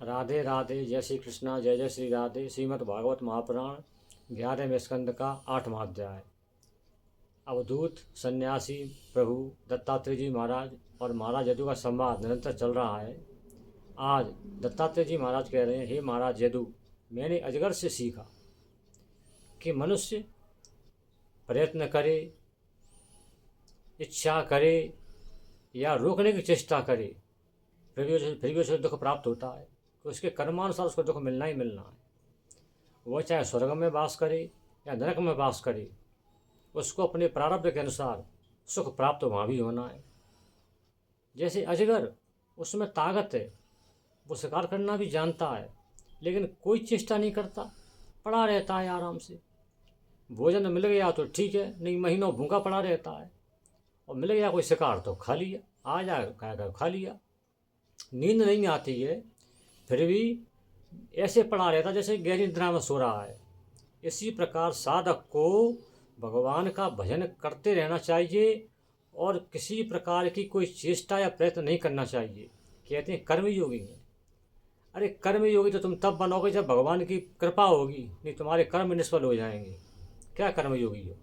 राधे राधे, जय श्री कृष्णा, जय जय श्री राधे। श्रीमद् भागवत महापुराण 11वें स्कंद का 8वां अध्याय। अवधूत सन्यासी प्रभु दत्तात्रेय जी महाराज और महाराज यदु का संवाद निरंतर चल रहा है। आज दत्तात्रेय जी महाराज कह रहे हैं, हे महाराज यदु, मैंने अजगर से सीखा कि मनुष्य प्रयत्न करे, इच्छा करे या रोकने की चेष्टा करे, फिर भी उसे दुख प्राप्त होता है। तो उसके कर्मानुसार उसको दुख मिलना ही मिलना है। वह चाहे स्वर्ग में वास करे या नरक में वास करे, उसको अपने प्रारब्ध के अनुसार सुख प्राप्त वहाँ भी होना है। जैसे अजगर, उसमें ताकत है, वो शिकार करना भी जानता है, लेकिन कोई चेष्टा नहीं करता, पड़ा रहता है आराम से। भोजन मिल गया तो ठीक है, नहीं महीनों भूखा पड़ा रहता है। और मिल गया कोई शिकार तो खा लिया, आ जाएगा खा लिया। नींद नहीं आती है, फिर भी ऐसे पड़ा रहता जैसे गहरी निद्रा में सो रहा है। इसी प्रकार साधक को भगवान का भजन करते रहना चाहिए और किसी प्रकार की कोई चेष्टा या प्रयत्न नहीं करना चाहिए। कहते हैं कर्मयोगी हैं। अरे कर्मयोगी तो तुम तब बनोगे जब भगवान की कृपा होगी, नहीं तुम्हारे कर्म निष्फल हो जाएंगे। क्या कर्मयोगी हो?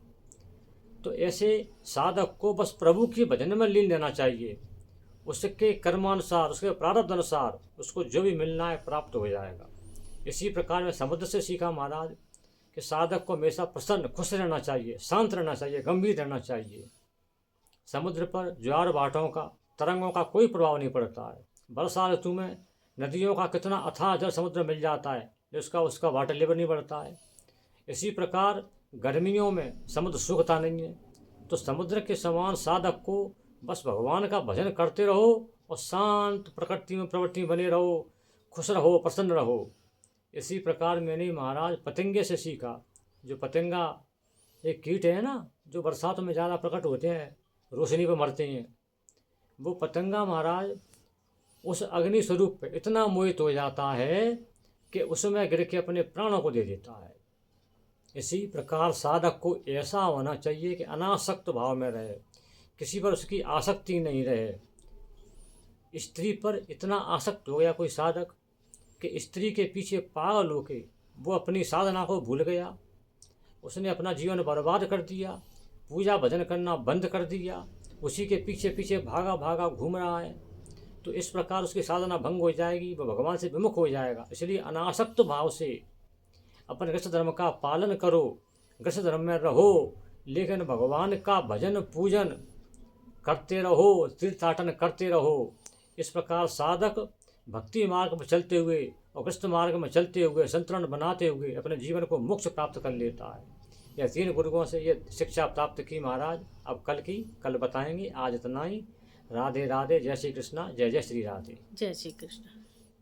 तो ऐसे साधक को बस प्रभु के भजन में लीन रहना चाहिए। उसके कर्मानुसार, उसके प्रारब्ध अनुसार उसको जो भी मिलना है प्राप्त हो जाएगा। इसी प्रकार में समुद्र से सीखा महाराज कि साधक को हमेशा प्रसन्न, खुश रहना चाहिए, शांत रहना चाहिए, गंभीर रहना चाहिए। समुद्र पर ज्वार भाटों का, तरंगों का कोई प्रभाव नहीं पड़ता है। वर्षा ऋतु में नदियों का कितना अथाह जल समुद्र मिल जाता है, उसका वाटर लेवल नहीं बढ़ता है। इसी प्रकार गर्मियों में समुद्र सूखता नहीं है। तो समुद्र के समान साधक को बस भगवान का भजन करते रहो और शांत प्रकृति में प्रवृत्ति में बने रहो, खुश रहो, प्रसन्न रहो। इसी प्रकार मैंने महाराज पतंगे से सीखा। जो पतंगा एक कीट है ना, जो बरसातों में ज़्यादा प्रकट होते हैं, रोशनी पर मरते हैं, वो पतंगा महाराज उस अग्नि स्वरूप पे इतना मोहित हो जाता है कि उसमें गिर के अपने प्राणों को दे देता है। इसी प्रकार साधक को ऐसा होना चाहिए कि अनासक्त भाव में रहे, किसी पर उसकी आसक्ति नहीं रहे। स्त्री पर इतना आसक्त हो गया कोई साधक कि स्त्री के पीछे पागल होके वो अपनी साधना को भूल गया, उसने अपना जीवन बर्बाद कर दिया, पूजा भजन करना बंद कर दिया, उसी के पीछे पीछे भागा भागा घूम रहा है। तो इस प्रकार उसकी साधना भंग हो जाएगी, वह भगवान से विमुख हो जाएगा। इसलिए अनासक्त भाव से अपने गृहस्थ धर्म का पालन करो, गृहस्थ धर्म में रहो, लेकिन भगवान का भजन पूजन करते रहो, तीर्थाटन करते रहो। इस प्रकार साधक भक्ति मार्ग में चलते हुए और गृहस्थ मार्ग में चलते हुए, संतुलन बनाते हुए अपने जीवन को मोक्ष प्राप्त कर लेता है। यह 3 गुरुओं से ये शिक्षा प्राप्त की महाराज। अब कल बताएंगे। आज इतना ही। राधे राधे, जय श्री कृष्णा, जय जय श्री राधे। जय श्री कृष्ण।